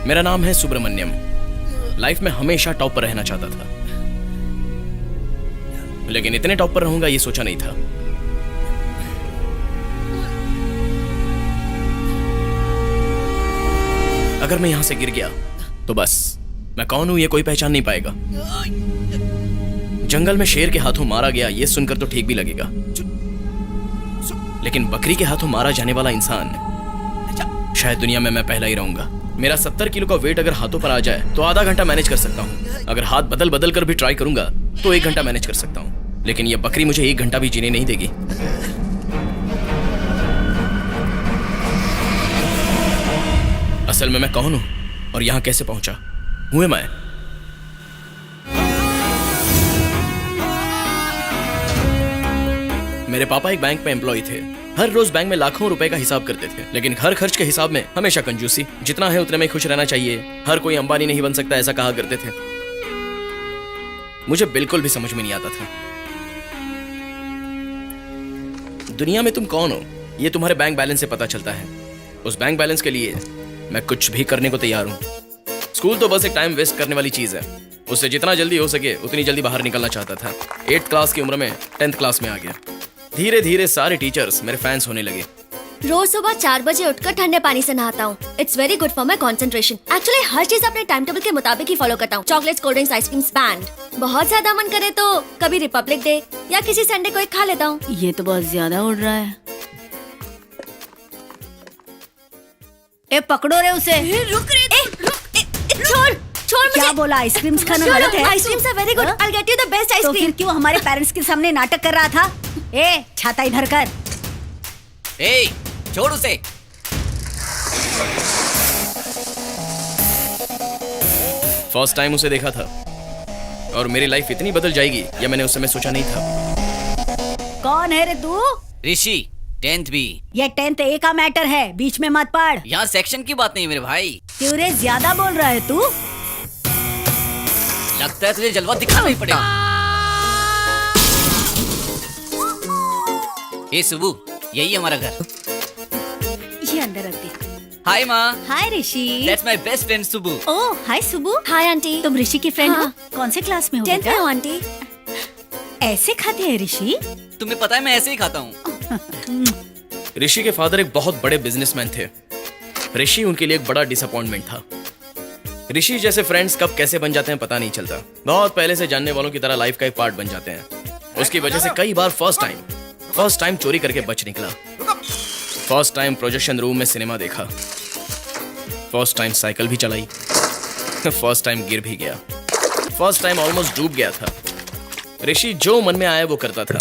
मेरा नाम है सुब्रमण्यम। लाइफ में हमेशा टॉप पर रहना चाहता था, लेकिन इतने टॉप पर रहूंगा ये सोचा नहीं था। अगर मैं यहां से गिर गया तो बस मैं कौन हूं ये कोई पहचान नहीं पाएगा। जंगल में शेर के हाथों मारा गया ये सुनकर तो ठीक भी लगेगा, लेकिन बकरी के हाथों मारा जाने वाला इंसान शायद दुनिया में मैं पहला ही रहूंगा। मेरा 70 किलो का वेट अगर हाथों पर आ जाए तो आधा घंटा मैनेज कर सकता हूँ। अगर हाथ बदल बदल कर भी ट्राई करूंगा तो 1 घंटा मैनेज कर सकता हूँ, लेकिन यह बकरी मुझे 1 घंटा भी जीने नहीं देगी। असल में मैं कौन हूँ और यहाँ कैसे पहुंचा? हुए मैं मेरे पापा एक बैंक में एम्प्लॉय थे। हर रोज बैंक में लाखों रुपए का हिसाब करते थे, लेकिन हर खर्च के हिसाब में हमेशा कंजूसी। जितना है उतने में खुश रहना चाहिए, हर कोई अंबानी नहीं बन सकता, ऐसा कहा करते थे। मुझे बिल्कुल भी समझ में नहीं आता था दुनिया में तुम कौन हो ये तुम्हारे बैंक बैलेंस से पता चलता है। उस बैंक बैलेंस के लिए मैं कुछ भी करने को तैयार हूँ। स्कूल तो बस एक टाइम वेस्ट करने वाली चीज है, उससे जितना जल्दी हो सके उतनी जल्दी बाहर निकलना चाहता था। 8th क्लास की उम्र में 10th क्लास में आ गया। धीरे धीरे सारे टीचर्स मेरे फैंस होने लगे। रोज सुबह 4 बजे उठकर ठंडे पानी से नहाता हूँ। It's very good for my concentration. Actually हर चीज अपने टाइम टेबल के मुताबिक ही फॉलो करता हूँ। Chocolates, cold drinks, ice creams band. बहुत ज्यादा मन करे तो कभी रिपब्लिक डे या किसी संडे को एक खा लेता हूँ। ये तो बहुत ज्यादा उड़ रहा है। ए पकड़ो रे उसे। रुक रे, छोड़ छोड़ मुझे। क्या बोला? आइसक्रीम्स खाना गलत है? Ice creams are very good. I get you the best तो फिर आइसक्रीम। क्यों हमारे पेरेंट्स के सामने नाटक कर रहा था? ए छाता इधर कर। ए छोड़ उसे। फर्स्ट टाइम उसे देखा था और मेरी लाइफ इतनी बदल जाएगी ये मैंने उस समय सोचा नहीं था। कौन है रे तू? ऋषि 10th बी। ये 10th A का मैटर है, बीच में मत पड़। यहाँ सेक्शन की बात नहीं मेरे भाई। क्यों रे, ज्यादा बोल रहा है तू? लगता है तुझे जलवा दिखाना ही पड़ेगा। ए सुबू, यही हमारा घर। ये अंदर रख दे। हाय माँ। Hi Rishi. That's my best friend Subu. Oh hi Subu. Hi auntie. तुम ऋषि की फ्रेंड हाँ। हो? कौन से क्लास में हो 10th में बेटा? हूँ आंटी। ऐसे खाते हैं ऋषि? तुम्हें पता है मैं ऐसे ही खाता हूँ। ऋषि के फादर एक बहुत बड़े बिजनेसमैन थे। ऋषि उनके लिए एक बड़ा डिसअपॉइंटमेंट था। ऋषि जैसे फ्रेंड्स कब कैसे बन जाते हैं पता नहीं चलता। बहुत पहले से जानने वालों की तरह लाइफ का एक पार्ट बन जाते हैं। उसकी वजह से कई बार फर्स्ट टाइम चोरी करके बच निकला। फर्स्ट टाइम प्रोजेक्शन रूम में सिनेमा देखा। फर्स्ट टाइम साइकिल भी चलाई। फर्स्ट टाइम गिर भी गया। फर्स्ट टाइम ऑलमोस्ट डूब गया था। ऋषि जो मन में आया वो करता था।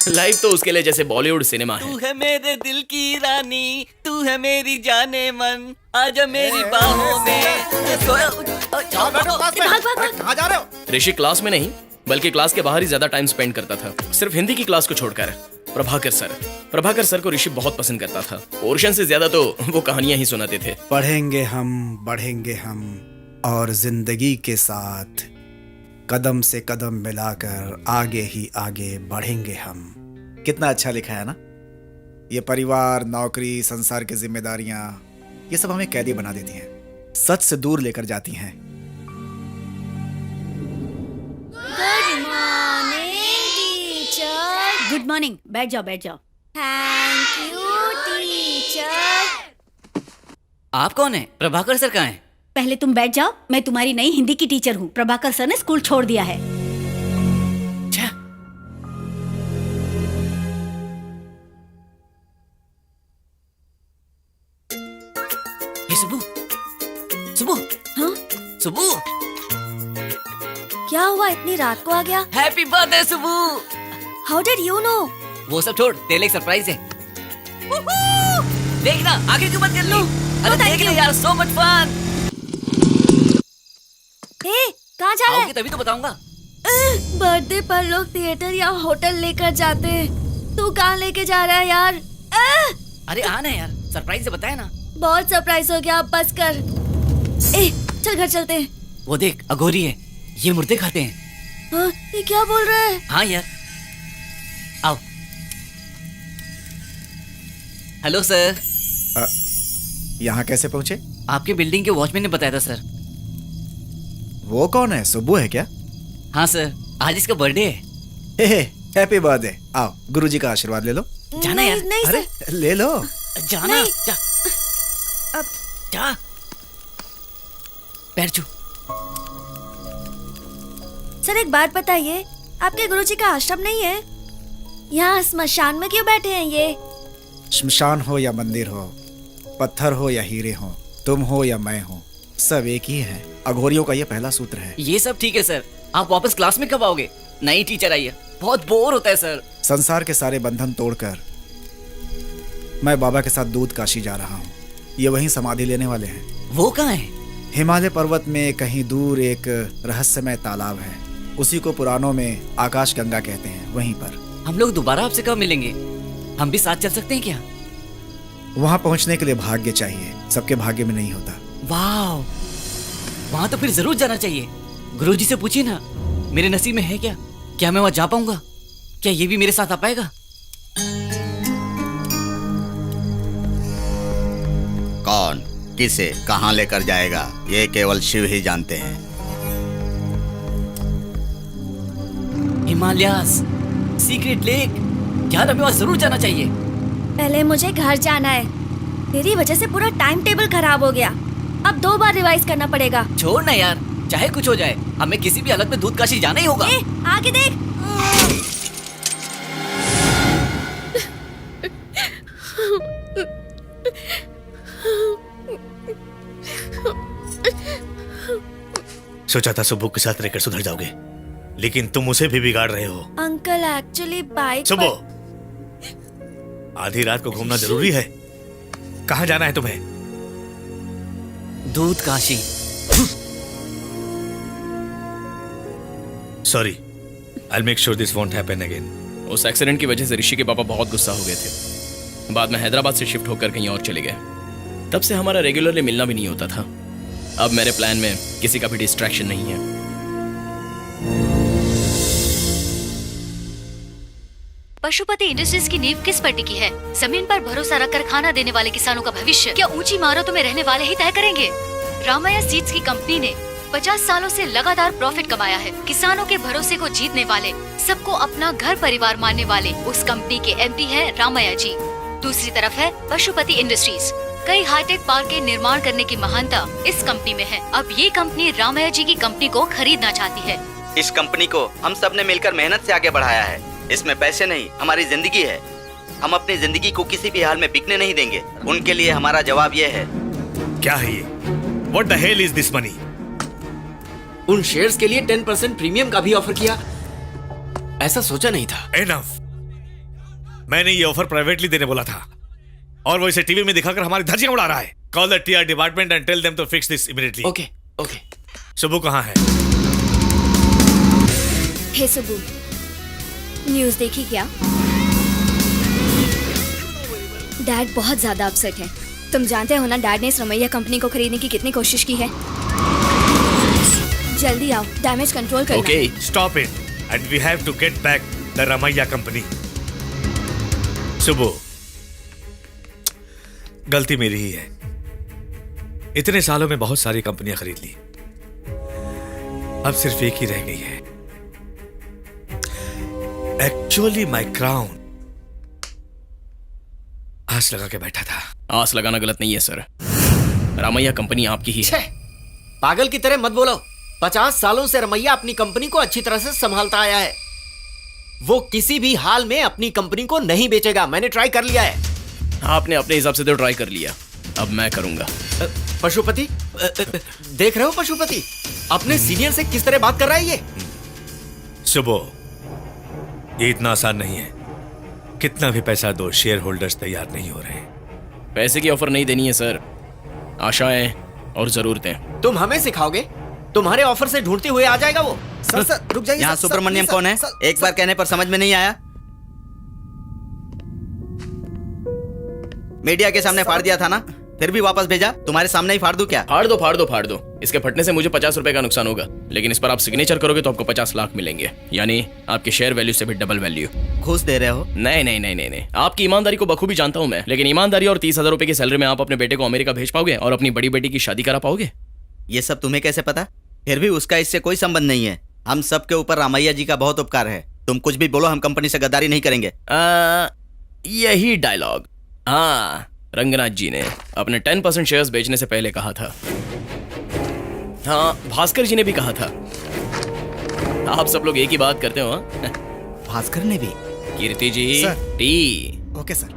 लाइफ तो उसके लिए जैसे बॉलीवुड सिनेमा है। तू है मेरे दिल की रानी, तू है मेरी जाने मन, आजा मेरी बाहों में। कहाँ जा रहे हो? ऋषि क्लास में नहीं बल्कि क्लास के बाहर ही ज्यादा टाइम स्पेंड करता था, सिर्फ हिंदी की क्लास को छोड़कर। प्रभाकर सर को ऋषि बहुत पसंद करता था। पोर्शन से ज्यादा तो वो कहानियां ही सुनाते थे। पढ़ेंगे हम, बढ़ेंगे हम और जिंदगी के साथ कदम से कदम मिलाकर आगे ही आगे बढ़ेंगे हम। कितना अच्छा लिखा है ना? ये परिवार, नौकरी, संसार की जिम्मेदारियां, ये सब हमें कैदी बना देती हैं, सच से दूर लेकर जाती हैं। Good morning teacher. Good morning. बैठ जाओ बैठ जाओ। Thank you teacher. आप कौन है? प्रभाकर सर कहाँ हैं? पहले तुम बैठ जाओ, मैं तुम्हारी नई हिंदी की टीचर हूँ। प्रभाकर सर ने स्कूल छोड़ दिया है। अच्छा। ये सुबू, सुबू, हाँ? सुबू, क्या हुआ, इतनी रात को आ गया? Happy birthday Subbu. How did you know? वो सब छोड़, तेरे लिए एक सरप्राइज है। देखना, आगे क्यों बंद कर ली? अरे देख ले यार, सो मच फन। ए, कहाँ जा रहा आओगे तभी तो बताऊंगा। है? बर्थडे पर लोग थिएटर या होटल लेकर जाते हैं, तू कहाँ लेके जा रहा है यार? अरे आना यार, सरप्राइज से बताया ना। बहुत सरप्राइज हो गया, अब बस कर। ए, चल घर चलते हैं। वो देख, अघोरी है, ये मुर्दे खाते हैं। हाँ, ये क्या बोल रहा है? हाँ यार, आओ। Hello sir. यहाँ कैसे पहुंचे? आपके बिल्डिंग के वॉचमैन ने बताया था सर। वो कौन है, सुब्बू है क्या? हाँ सर, आज इसका बर्थडे है। हे हैप्पी बर्थडे। आओ गुरुजी का आशीर्वाद ले लो। जाना यार। नहीं अरे सर, ले लो। जाना। नहीं। जा। जा। पैर छू। सर एक बात बताइए, आपके गुरुजी का आश्रम नहीं है? यहाँ स्मशान में क्यों बैठे हैं ये? शमशान हो या मंदिर हो, पत्थर हो या हीरे हो, तुम हो या मैं हो, सब एक ही है। अघोरियों का ये पहला सूत्र है। ये सब ठीक है सर, आप वापस क्लास में कब आओगे? नई टीचर आई है, बहुत बोर होता है सर। संसार के सारे बंधन तोड़कर मैं बाबा के साथ दूध काशी जा रहा हूँ। ये वहीं समाधि लेने वाले हैं। वो कहाँ है? हिमालय पर्वत में कहीं दूर एक रहस्यमय तालाब है, उसी को पुराणों में आकाश गंगा कहते हैं। वहीं पर हम लोग दोबारा आपसे कब मिलेंगे? हम भी साथ चल सकते हैं क्या? वहां पहुंचने के लिए भाग्य चाहिए, सबके भाग्य में नहीं होता। वाह, वहां तो फिर जरूर जाना चाहिए। गुरुजी से पूछिए ना, मेरे नसीब में है क्या? क्या मैं वहां जा पाऊंगा? क्या ये भी मेरे साथ आ पाएगा? कौन किसे कहां लेकर जाएगा ये केवल शिव ही जानते हैं। हिमालयास, सीक्रेट लेक, यार हमें वहां जरूर जाना चाहिए। पहले मुझे घर जाना है। तेरी वजह से पूरा टाइम टेबल खराब हो गया। अब 2 बार रिवाइज करना पड़ेगा। छोड़ ना यार, चाहे कुछ हो जाए, हमें किसी भी हालत में दूध काशी जाना ही होगा। ए, आगे देख। सोचा था सुब्बू के साथ रहकर सुधर जाओगे, लेकिन तुम उसे भी बिगाड़ रहे हो। अंकल एक्चुअली बाइक सुब्बू, आधी रात को घूमना जरूरी है? कहाँ जाना है तुम्हें? दूध Kashi. Sorry, I'll make sure this won't happen again. उस एक्सीडेंट की वजह से ऋषि के पापा बहुत गुस्सा हो गए थे। बाद में हैदराबाद से शिफ्ट होकर कहीं और चले गए। तब से हमारा रेगुलरली मिलना भी नहीं होता था। अब मेरे प्लान में किसी का भी डिस्ट्रैक्शन नहीं है। पशुपति इंडस्ट्रीज की नींव किस पर टिकी है? जमीन पर भरोसा रखकर खाना देने वाले किसानों का भविष्य क्या ऊंची इमारतों में रहने वाले ही तय करेंगे? रामाया सीड्स की कंपनी ने 50 सालों से लगातार प्रॉफिट कमाया है। किसानों के भरोसे को जीतने वाले, सबको अपना घर परिवार मानने वाले उस कंपनी के एमडी है रामाया जी। दूसरी तरफ है पशुपति इंडस्ट्रीज। कई हाईटेक पार्क के निर्माण करने की महानता इस कंपनी में है। अब ये कंपनी रामाया जी की कंपनी को खरीदना चाहती है। इस कंपनी को हम सब ने मिलकर मेहनत से आगे बढ़ाया है। इसमें पैसे नहीं, हमारी जिंदगी है। हम अपनी जिंदगी को किसी भी हाल में बिकने नहीं देंगे। उनके लिए हमारा जवाब ये है। क्या है ये? What the hell is this money? उन शेयर्स के लिए 10% प्रीमियम का भी ऑफर किया। ऐसा सोचा नहीं था। Enough. मैंने ये ऑफर प्राइवेटली देने बोला था, और वो इसे टीवी में दिखाकर हमारी धज्जियां उड़ा रहा है। Call the TR department and tell them to fix this immediately. Okay okay. Subbu कहाँ है? हे सुबू, न्यूज देखी क्या? डैड बहुत ज्यादा अपसेट है। तुम जानते हो ना डैड ने इस रमैया कंपनी को खरीदने की कितनी कोशिश की है। जल्दी आओ, डैमेज कंट्रोल करना। Okay, Stop it. And we have to get back the Ramaiya company. Subbu, गलती मेरी ही है। इतने सालों में बहुत सारी कंपनियां खरीद ली, अब सिर्फ एक ही रह गई है। एक्चुअली माई क्राउन आस लगा के बैठा था। आस लगाना गलत नहीं है सर। रामैया कंपनी आपकी ही है। पागल की तरह मत बोलो। 50 सालों से रमैया अपनी कंपनी को अच्छी तरह से संभालता आया है। वो किसी भी हाल में अपनी कंपनी को नहीं बेचेगा। मैंने ट्राई कर लिया है। आपने अपने हिसाब से तो ट्राई कर लिया, अब मैं करूंगा। पशुपति, देख रहे हो पशुपति, अपने सीनियर से किस तरह बात कर रहा है ये? सुबह, ये इतना आसान नहीं है। कितना भी पैसा दो, शेयर होल्डर्स तैयार नहीं हो रहे। पैसे की ऑफर नहीं देनी है सर, आशाएं और जरूरतें। तुम हमें सिखाओगे? तुम्हारे ऑफर से ढूंढते हुए आ जाएगा वो। सर रुक जाइए। यहाँ सर, सुब्रमण्यम सर, कौन है? सर, एक बार कहने पर समझ में नहीं आया। मीडिया के सामने फाड़ दिया था ना, फिर भी वापस भेजा। तुम्हारे सामने ही फाड़ दूं क्या? फाड़ दो फाड़ दो फाड़ दो। इसके फटने से मुझे 50 रुपए का नुकसान होगा, लेकिन इस पर आप सिग्नेचर करोगे तो आपको 50 लाख मिलेंगे, यानी आपके शेयर वैल्यू से भी डबल वैल्यू। घूस दे रहे हो? नहीं नहीं नहीं नहीं नहीं, आपकी ईमानदारी को बखूबी जानता हूं मैं, लेकिन ईमानदारी और 30,000 रुपए की सैलरी में आप अपने बेटे को अमेरिका भेज पाओगे और अपनी बड़ी बेटी की शादी करा पाओगे? ये सब तुम्हें कैसे पता? फिर भी उसका इससे कोई संबंध नहीं है। हम सबके ऊपर रामैया जी का बहुत उपकार है। तुम कुछ भी बोलो, हम कंपनी से गद्दारी नहीं करेंगे। यही डायलॉग हाँ रंगनाथ जी ने अपने 10% शेयर्स बेचने से पहले कहा था। हाँ भास्कर जी ने भी कहा था। आप सब लोग एक ही बात करते हो हाँ? भास्कर ने भी? कीर्ति जी सर। टी। Okay sir.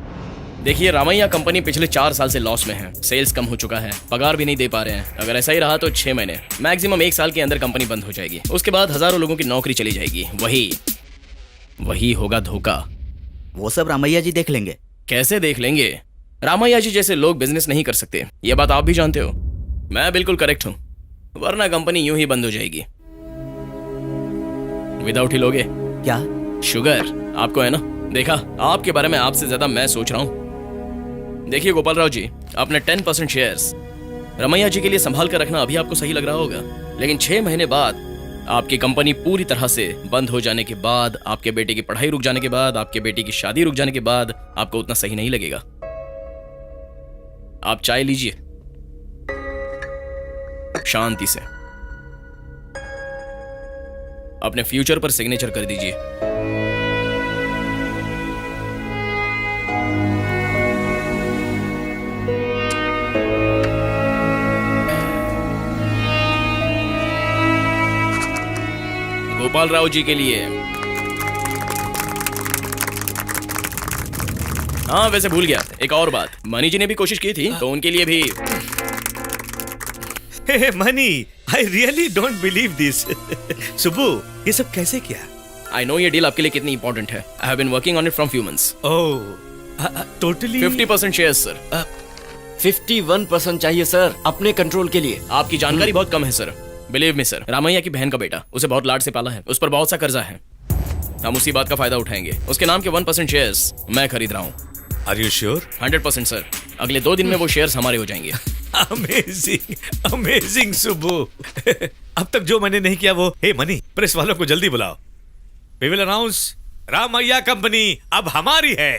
देखिए रामैया कंपनी पिछले 4 साल से लॉस में है, सेल्स कम हो चुका है, पगार भी नहीं दे पा रहे हैं। अगर ऐसा ही रहा तो 6 महीने मैक्सिमम 1 साल के अंदर कंपनी बंद हो जाएगी। उसके बाद हजारों लोगों की नौकरी चली जाएगी। वही होगा धोखा। वो सब रामैया जी देख लेंगे। कैसे देख लेंगे? रामैया जी जैसे लोग बिजनेस नहीं कर सकते, ये बात आप भी जानते हो। मैं बिल्कुल करेक्ट हूं, वरना कंपनी यूं ही बंद हो जाएगी। विदाउट ही लोगे क्या? शुगर आपको है ना? देखा, आपके बारे में आपसे ज्यादा मैं सोच रहा हूं। देखिए गोपाल राव जी, अपने 10% शेयर्स रमैया जी के लिए संभाल कर रखना अभी आपको सही लग रहा होगा, लेकिन 6 महीने बाद आपकी कंपनी पूरी तरह से बंद हो जाने के बाद, आपके बेटे की पढ़ाई रुक जाने के बाद, आपके बेटी की शादी रुक जाने के बाद आपको उतना सही नहीं लगेगा। आप चाय लीजिए शांति से, अपने फ्यूचर पर सिग्नेचर कर दीजिए। गोपाल राव जी के लिए। हाँ वैसे भूल गया एक और बात, मनी जी ने भी कोशिश की थी तो उनके लिए भी। Hey money, I really don't believe this. Subu, ये सब कैसे किया? आई नो ये डील आपके लिए कितनी इंपॉर्टेंट है। I have been working on it from few months. Oh, totally 50% shares sir. 51% चाहिए सर, अपने कंट्रोल के लिए। आपकी जानकारी बहुत कम है sir. Believe me sir, Ramaiah की बहन का बेटा, उसे बहुत लाड से पाला है, उस पर बहुत सा कर्जा है। हम उसी बात का फायदा उठाएंगे। उसके नाम के 1% शेयर्स मैं खरीद रहा हूँ। Are you sure? 100% सर। अगले 2 दिन में वो शेयर्स हमारे हो जाएंगे। Amazing amazing Subbu. अब तक जो मैंने नहीं किया वो। हे मनी, प्रेस वालों को जल्दी बुलाओ। We will announce Ramaiah company अब हमारी है।